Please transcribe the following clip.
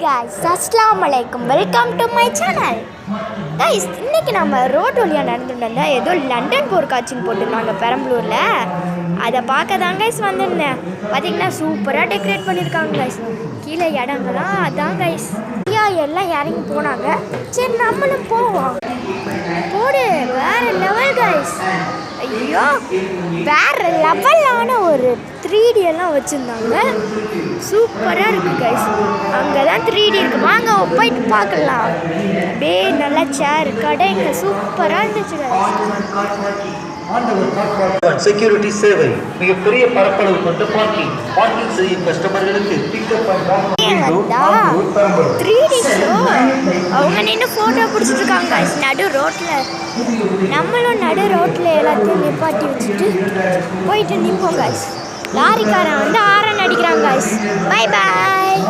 guys, Assalamu alaikum. Welcome to my channel. Guys, இன்னைக்கு நம்ம road வழியா நடந்துட்டு வந்தா ஏதோ லண்டன் போர் காட்சின்னு போட்டுருந்தாங்க பெரம்பலூர்ல. அதை பார்க்க தான் guys வந்திருந்தேன். பார்த்தீங்கன்னா சூப்பராக டெக்கரேட் பண்ணியிருக்காங்க guys. கீழே இடங்கள்லாம் அதான் guys. எல்லாம் இறங்கி போனாங்க. சரி நம்மளும் போவோம். போடு வேற லெவல் guys. ஐயோ வேற லெவலான ஒரு 3D எல்லாம் வச்சுருந்தாங்க. சூப்பராக இருக்குது கைஸ். அங்கே தான் 3D இருக்குது. வாங்க போயிட்டு பார்க்கலாம். அப்படியே நல்லா சேர் கடைங்க சூப்பராக இருந்துச்சு கைஸ். செக்யூரிட்டி சேவை மிகப்பெரிய பரப்பளவு கொண்ட பார்க்கிங் செய்யும் கஸ்டமர்களுக்கு பிக்கப் வந்தா 3D ஷோ அவங்க நின்று ஃபோட்டோ பிடிச்சிட்டு இருக்காங்க கைஸ் நடு ரோட்டில். நம்மளும் நடு ரோட்டில் எல்லாத்தையும் நிப்பாட்டி வச்சுட்டு போயிட்டு நிற்போம் கைஸ். லாரிக்காரன் வந்து ஆரன் அடிக்கிறாங்க கைஸ். Bye bye.